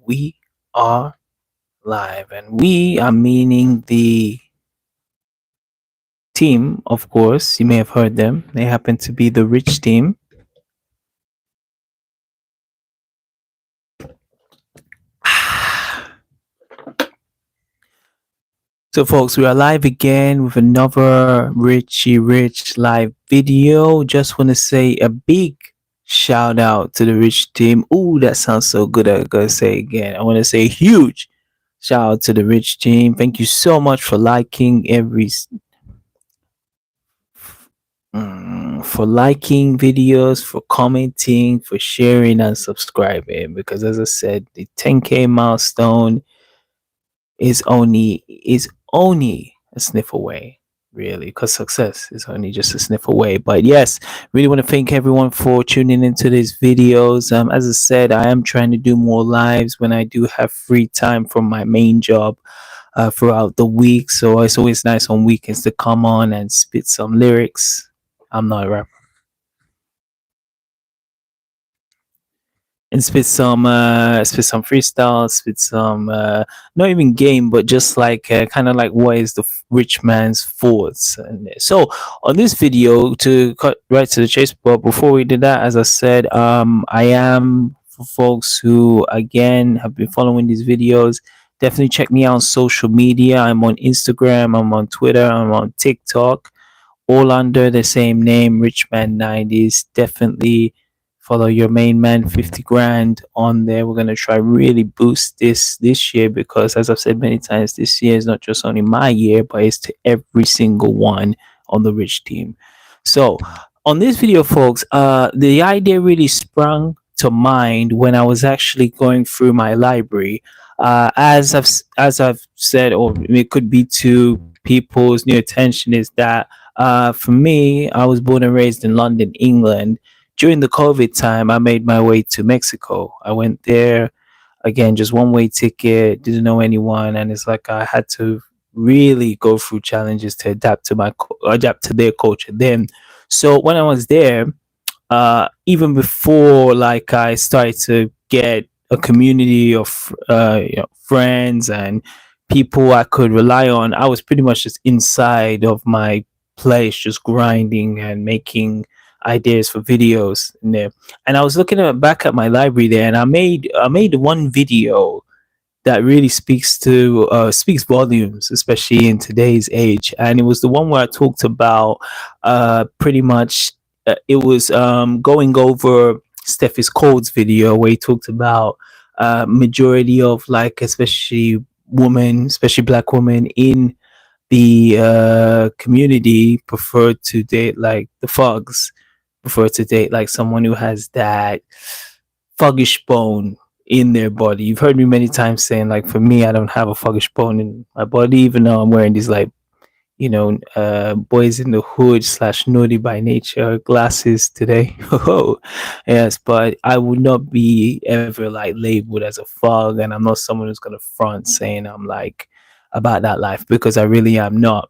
We are live, and we are meaning the team, of course. You may have heard them. They happen to be the Rich team. So, folks, we are live again with another Richie Rich live video. Just want to say a big shout out to the Rich team. Ooh, that sounds so good. I gotta say again. I want to say huge shout out to the Rich team. Thank you so much for liking for liking videos, for commenting, for sharing and subscribing. Because as I said, the 10K milestone is only a sniff away, really, because success is only just a sniff away. But yes, really want to thank everyone for tuning into these videos. As I said, I am trying to do more lives when I do have free time from my main job throughout the week. So it's always nice on weekends to come on and spit some lyrics. I'm not a rapper. And spit some freestyle, spit some not even game, but just like kind of like what is the rich man's thoughts. And so on this video, to cut right to the chase, but before we did that, as I said, I am, for folks who again have been following these videos, definitely check me out on social media. I'm on Instagram, I'm on Twitter, I'm on TikTok, all under the same name, RichManZ. Definitely follow your main man, 50 grand on there. We're gonna try really boost this year, because as I've said many times, this year is not just only my year, but it's to every single one on the Rich team. So on this video, folks, the idea really sprung to mind when I was actually going through my library. As I've said, or it could be to people's new attention, is that for me, I was born and raised in London, England. During the COVID time, I made my way to Mexico. I went there again, just one way ticket, didn't know anyone, and it's like I had to really go through challenges to adapt to their culture. Then, so when I was there, even before like I started to get a community of friends and people I could rely on, I was pretty much just inside of my place, just grinding and making ideas for videos in there. And I was looking back at my library there, and I made one video that really speaks volumes, especially in today's age. And it was the one where I talked about pretty much it was going over Steffi's Code's video, where he talked about majority of, like, especially women, especially black women in the community, prefer to date like the thugs, prefer to date like someone who has that thuggish bone in their body. You've heard me many times saying, like, for me, I don't have a thuggish bone in my body, even though I'm wearing these, like, boys in the hood slash naughty by nature glasses today. Oh, yes, but I would not be ever like labeled as a thug, and I'm not someone who's gonna front saying I'm like about that life, because I really am not.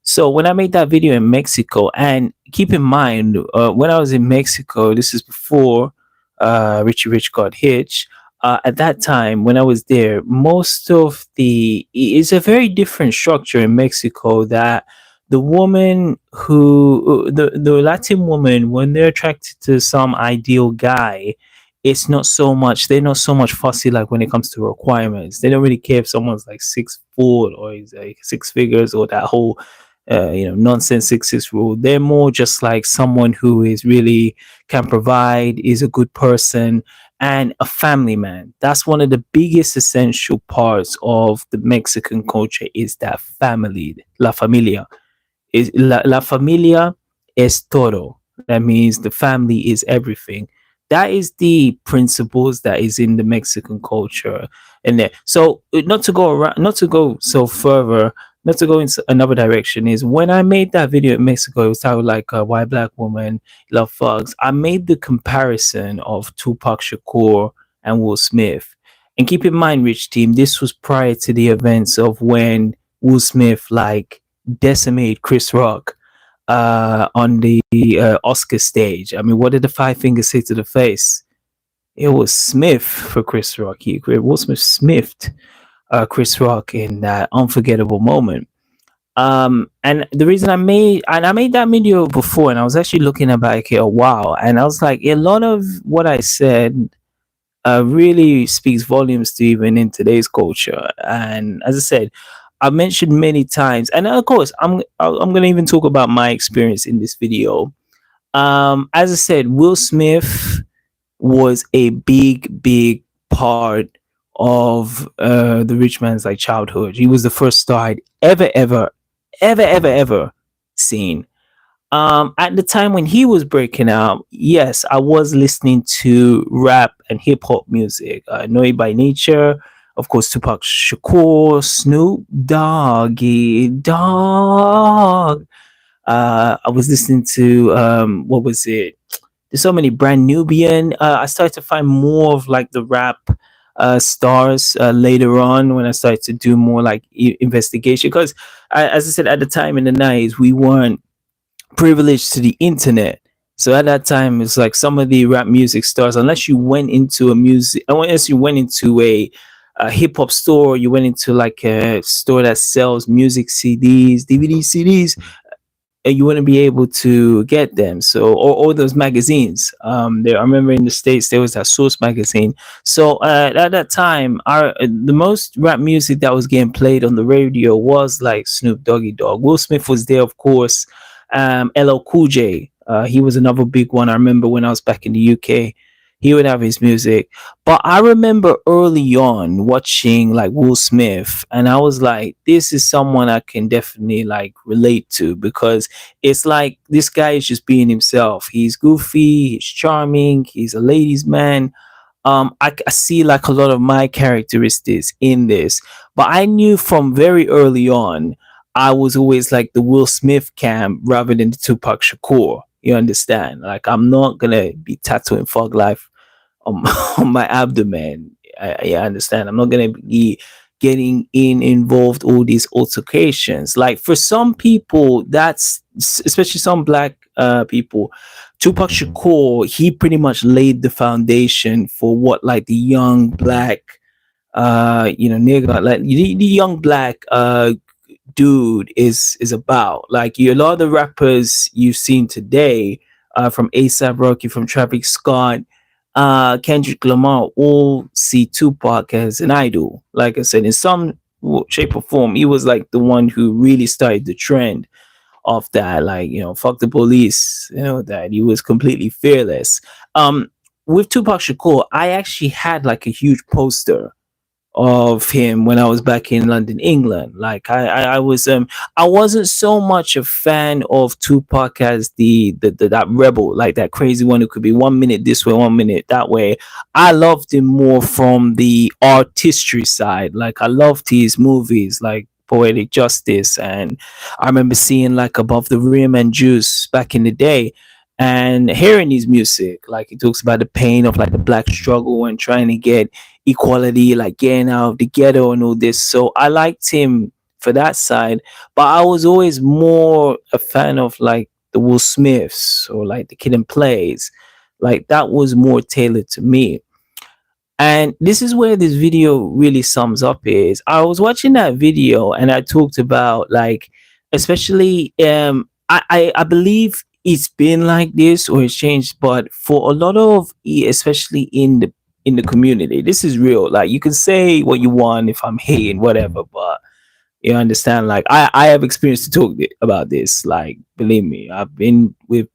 So when I made that video in Mexico, and keep in mind, when I was in Mexico, this is before Richie Rich got hitched. At that time, when I was there, most of it's a very different structure in Mexico. That the woman the Latin woman, when they're attracted to some ideal guy, they're not so much fussy, like when it comes to requirements. They don't really care if someone's like 6 foot or he's like six figures, or that whole nonsense 6 6 rule. They're more just like someone who is really can provide, is a good person, and a family man. That's one of the biggest essential parts of the Mexican culture, is that family, la familia. La familia es todo. That means the family is everything. That is the principles that is in the Mexican culture in there. So not to go around, not to go so further, not to go in another direction, is when I made that video in Mexico, it was titled like "Why Black Women Love Thugs." I made the comparison of Tupac Shakur and Will Smith. And keep in mind, Rich Team, this was prior to the events of when Will Smith like decimated Chris Rock on the Oscar stage. I mean, what did the Five Fingers say to the face? It was Smith for Chris Rock. Will Smith smithed Chris Rock in that unforgettable moment. And the reason I made that video before, and I was actually looking about it a while, and I was like, a lot of what I said really speaks volumes to even in today's culture. And as I said, I've mentioned many times, and of course, I'm gonna even talk about my experience in this video. As I said, Will Smith was a big part of the rich man's like childhood. He was the first star I'd ever seen. At the time when he was breaking out, yes, I was listening to rap and hip hop music. Naughty by Nature, of course, Tupac Shakur, Snoop Doggy Dog. I was listening to what was it? There's so many Brand Nubian. I started to find more of like the rap stars later on when I started to do more like investigation. Because, as I said, at the time in the 90s, we weren't privileged to the internet. So at that time, it's like some of the rap music stars, unless you went into a hip hop store, you went into like a store that sells music CDs, DVD CDs, and you wouldn't be able to get them. So, or those magazines. There, I remember in the States there was that Source magazine. So at that time, the most rap music that was getting played on the radio was like Snoop Doggy Dogg. Will Smith was there, of course. LL Cool J. He was another big one. I remember when I was back in the UK, he would have his music. But I remember early on watching like Will Smith, and I was like, this is someone I can definitely like relate to, because it's like this guy is just being himself. He's goofy, he's charming, he's a ladies' man. I see like a lot of my characteristics in this, but I knew from very early on I was always like the Will Smith camp rather than the Tupac Shakur. You understand? Like, I'm not gonna be tattooing Fog Life on, on my abdomen. I understand. I'm not gonna be getting involved all these altercations. Like for some people, that's especially some black people. Tupac Shakur, he pretty much laid the foundation for what like the young black nigga, like the young black dude is about. Like a lot of the rappers you've seen today, from ASAP Rocky, from Travis Scott, Kendrick Lamar, all see Tupac as an idol. Like I said, in some shape or form, he was like the one who really started the trend of that. Like, fuck the police, that he was completely fearless. With Tupac Shakur, I actually had like a huge poster of him when I was back in London, England. Like I wasn't so much a fan of Tupac as the that rebel, like that crazy one who could be 1 minute this way, 1 minute that way. I loved him more from the artistry side. Like I loved his movies like Poetic Justice, and I remember seeing like Above the Rim and Juice back in the day, and hearing his music. Like he talks about the pain of like the black struggle and trying to get equality, like getting out of the ghetto and all this. So I liked him for that side, but I was always more a fan of like the Will Smiths or like the Kid and Plays. Like that was more tailored to me. And this is where this video really sums up is I was watching that video and I talked about like, especially I believe it's been like this or it's changed, but for a lot of especially in the community, this is real. Like you can say what you want if I'm hating, whatever, but you understand, like I have experience to talk about this. Like believe me, I've been with,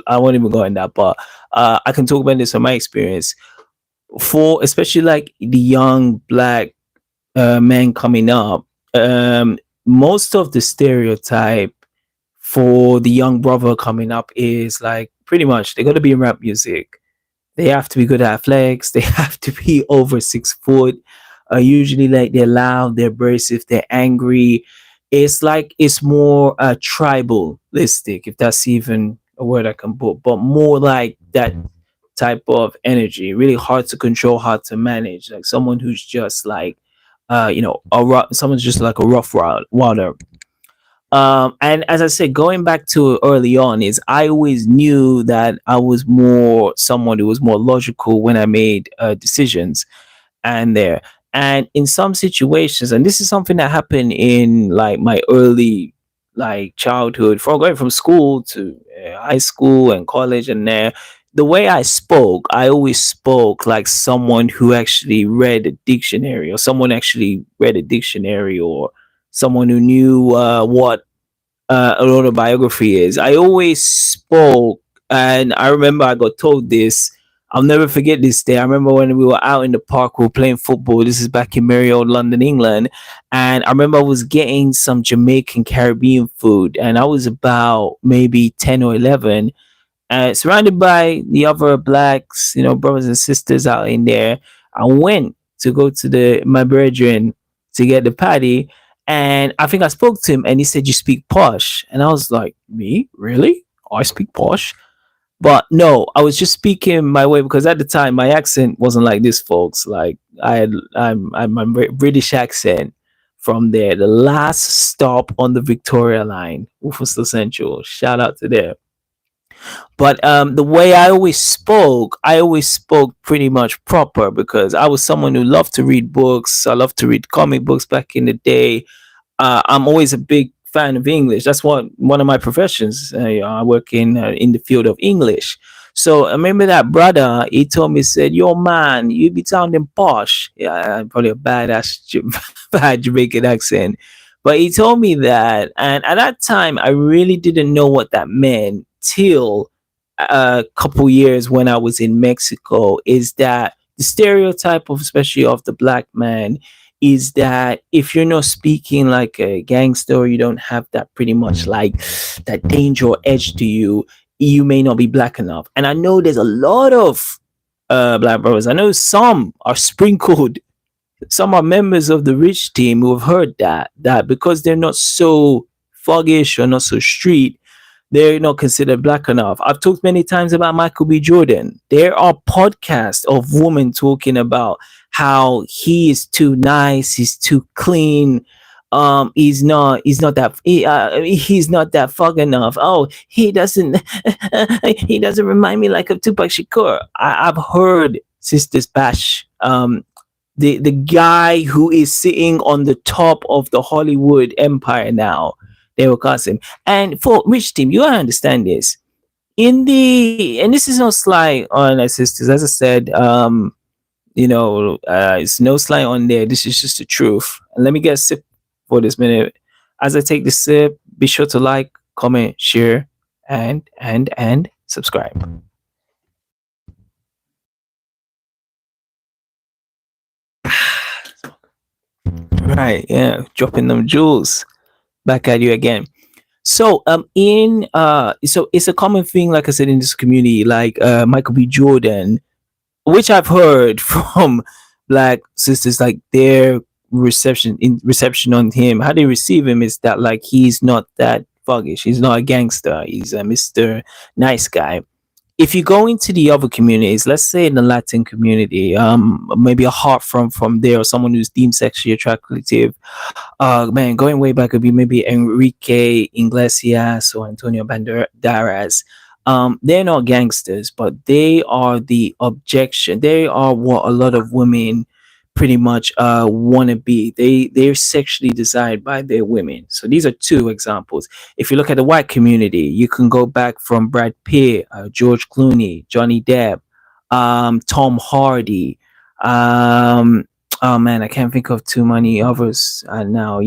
I won't even go in that, but I can talk about this from my experience for especially like the young black men coming up. Most of the stereotype for the young brother coming up is like pretty much they got to be in rap music. They have to be good at athletics. They have to be over 6 foot. Usually, like they're loud, they're abrasive, they're angry. It's like it's more tribalistic, if that's even a word I can put, but more like that type of energy. Really hard to control, hard to manage. Like someone who's just like, someone's just like a rough wilder. And as I said, going back to early on, is I always knew that I was more someone who was more logical when I made decisions and there. And in some situations, and this is something that happened in like my early like childhood, from going from school to high school and college, and there, the way I spoke, I always spoke like someone who actually read a dictionary, or someone actually read a dictionary, or someone who knew what an autobiography is. I always spoke, and I remember I got told this. I'll never forget this day. I remember when we were out in the park, we were playing football. This is back in merry old London, England. And I remember I was getting some Jamaican Caribbean food, and I was about maybe 10 or 11, surrounded by the other blacks, brothers and sisters out in there. I went to go to the my brethren to get the patty, and I think I spoke to him, and he said, "You speak posh," and I was like, "Me, really? I speak posh?" But no, I was just speaking my way, because at the time my accent wasn't like this, folks. Like I'm a British accent from there. The last stop on the Victoria line, Wolfenstone Central. Shout out to them. But the way I always spoke pretty much proper, because I was someone who loved to read books. I loved to read comic books back in the day. I'm always a big fan of English. That's one of my professions. I work in the field of English. So I remember that brother. He told me, said, "Yo, man, you be sounding posh." Yeah, probably a bad Jamaican accent. But he told me that, and at that time, I really didn't know what that meant till a couple years when I was in Mexico. Is that the stereotype of, especially of the black man, is that if you're not speaking like a gangster, or you don't have that pretty much like that danger or edge to you, you may not be black enough. And I know there's a lot of black brothers. I know some are sprinkled. Some are members of the rich team who have heard that because they're not so foggish or not so street, they're not considered black enough. I've talked many times about Michael B. Jordan. There are podcasts of women talking about how he is too nice, he's too clean. He's not that he's not that fog enough. Oh, he doesn't he doesn't remind me like of Tupac Shakur. I've heard sisters bash the guy who is sitting on the top of the Hollywood empire now. They will cast him. And for Rich Team, you gotta understand this. And this is no slight on our sisters. As I said, it's no slight on there. This is just the truth. And let me get a sip for this minute. As I take the sip, be sure to like, comment, share, and subscribe. Right, yeah, dropping them jewels back at you again. So so it's a common thing, like I said, in this community, like Michael B. Jordan, which I've heard from black sisters, like their reception on him, how they receive him is that like he's not that fuggish, he's not a gangster, he's a Mr. Nice Guy. If you go into the other communities, let's say in the Latin community, maybe a heart from there, or someone who's deemed sexually attractive, man, going way back would be maybe Enrique Iglesias or Antonio Banderas. They're not gangsters, but they are the objection. They are what a lot of women pretty much want to be. They're sexually desired by their women. So these are two examples. If you look at the white community, you can go back from Brad Pitt, George Clooney, Johnny Depp, Tom Hardy. Oh man, I can't think of too many others now.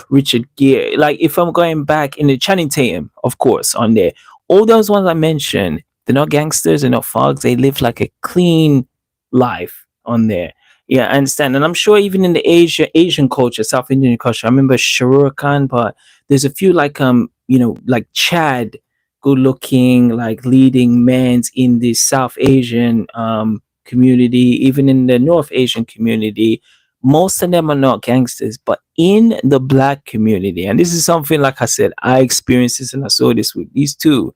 Richard Gere. Like if I'm going back in the Channing Tatum, of course, on there. All those ones I mentioned, they're not gangsters, they're not thugs. They live like a clean life on there. Yeah, I understand. And I'm sure even in the Asian culture, South Indian culture, I remember Shakur Khan, but there's a few like like Chad, good looking, like leading men in the South Asian community, even in the North Asian community. Most of them are not gangsters, but in the black community, and this is something like I said, I experienced this and I saw this with these two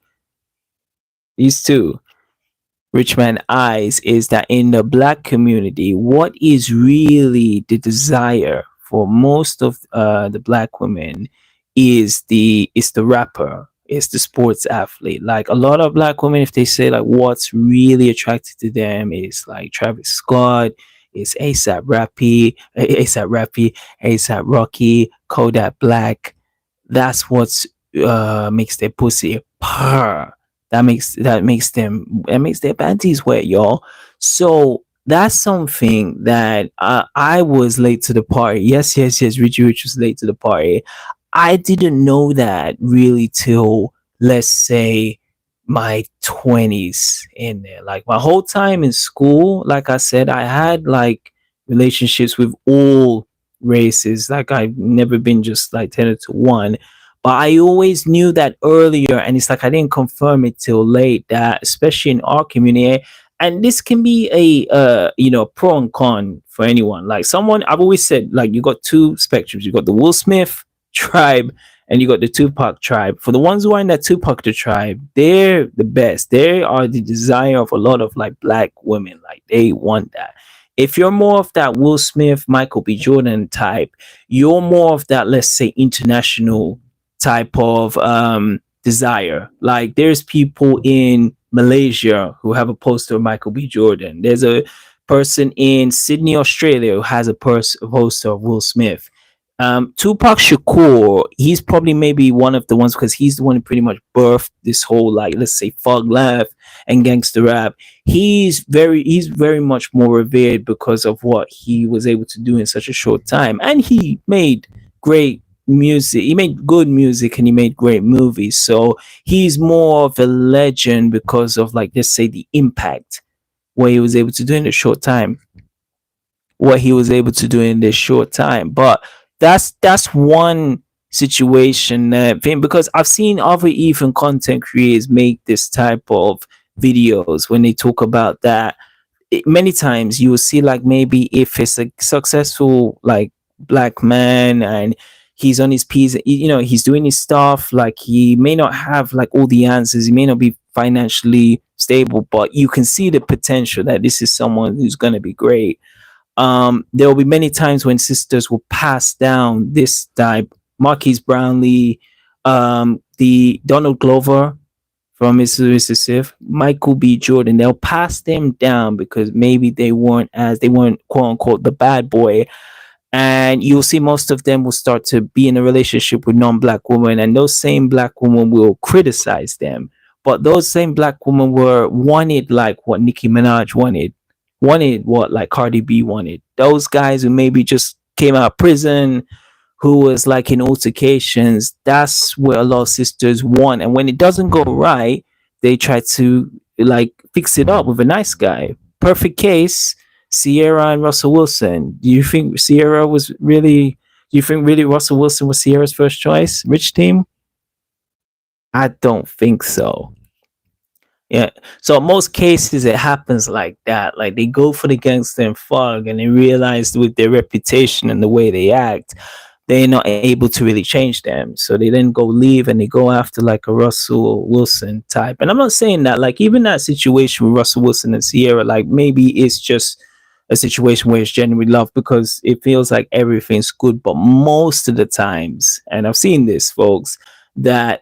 rich man eyes, is that in the black community, what is really the desire for most of the black women is the rapper, is the sports athlete. Like a lot of black women, if they say like what's really attracted to them is like Travis Scott, is ASAP Rocky, Kodak Black. That's what's makes their pussy purr. That makes their panties wet, y'all. So that's something that I was late to the party. Yes, yes, yes. Richie Rich was late to the party. I didn't know that really till, let's say, my 20s in there. Like my whole time in school, like I said, I had like relationships with all races. Like I've never been just like tended to one. But I always knew that earlier, and it's like I didn't confirm it till late that, especially in our community, and this can be a pro and con for anyone. Like someone I've always said, like you got two spectrums. You got the Will Smith tribe and you got the Tupac tribe. For the ones who are in that Tupac tribe, they're the best. They are the desire of a lot of like black women. Like they want that. If you're more of that Will Smith, Michael B. Jordan type, you're more of that, let's say, international type of desire. Like there's people in Malaysia who have a poster of Michael B. Jordan. There's a person in Sydney, Australia who has a poster of Will Smith. Tupac Shakur, he's probably maybe one of the ones because he's the one who pretty much birthed this whole, like, let's say, fog life and gangster rap. He's very much more revered because of what he was able to do in such a short time, and he made great music. He made good music and he made great movies. So he's more of a legend because of, like, let's say, the impact what he was able to do in a short time. What he was able to do in this short time. But that's one situation that thing, because I've seen other even content creators make this type of videos when they talk about that. Many times you will see, like, maybe if it's a successful like black man and he's on his p's, he's doing his stuff, like he may not have like all the answers, he may not be financially stable, but you can see the potential that this is someone who's going to be great. There will be many times when sisters will pass down this type. Marquise Brownlee, the Donald Glover from Mississippi, Michael B. Jordan, they'll pass them down because maybe they weren't quote unquote the bad boy. And you'll see most of them will start to be in a relationship with non-black women, and those same black women will criticize them. But those same black women were wanted like what Nicki Minaj wanted what like Cardi B wanted. Those guys who maybe just came out of prison, who was like in altercations, that's what a lot of sisters want. And when it doesn't go right, they try to like fix it up with a nice guy. Perfect case, Sierra and Russell Wilson. Do you think really Russell Wilson was Sierra's first choice? Rich team? I don't think so. Yeah. So most cases it happens like that. Like they go for the gangster and fog and they realize with their reputation and the way they act, they're not able to really change them. So they then go leave and they go after like a Russell Wilson type. And I'm not saying that, like, even that situation with Russell Wilson and Sierra, like maybe it's just a situation where it's genuine love because it feels like everything's good. But most of the times, and I've seen this, folks, that's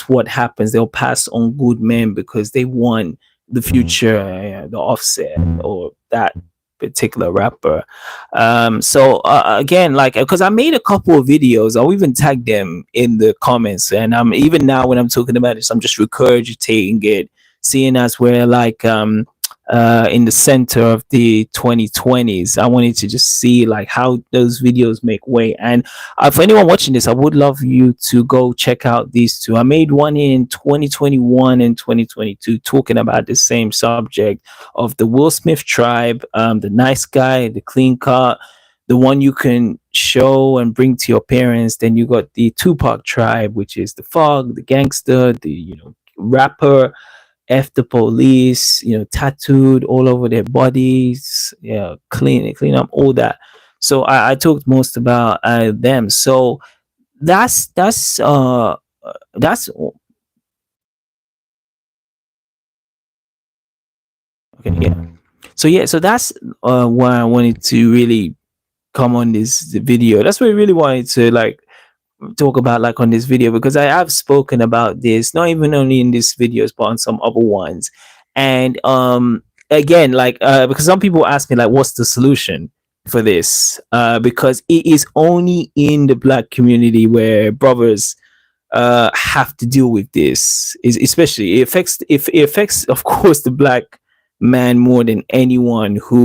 what happens. They'll pass on good men because they want the future, the Offset or that particular rapper. So again, like, because I made a couple of videos, I'll even tag them in the comments, and I'm even now when I'm talking about this, I'm just regurgitating it, seeing as we're like in the center of the 2020s. I wanted to just see like how those videos make way. And for anyone watching this, I would love you to go check out these two. I made one in 2021 and 2022 talking about the same subject of the Will Smith tribe, the nice guy, the clean cut, the one you can show and bring to your parents. Then you got the Tupac tribe, which is the fog, the gangster, the rapper, F the police, tattooed all over their bodies, clean up all that. So I talked most about them. So that's okay. Yeah. So that's why I wanted to really come on this video. That's why I really wanted to like talk about like on this video, because I have spoken about this not even only in these videos but on some other ones. And again, like because some people ask me like what's the solution for this, because it is only in the black community where brothers have to deal with this. Is especially it affects, if it affects of course the black man more than anyone who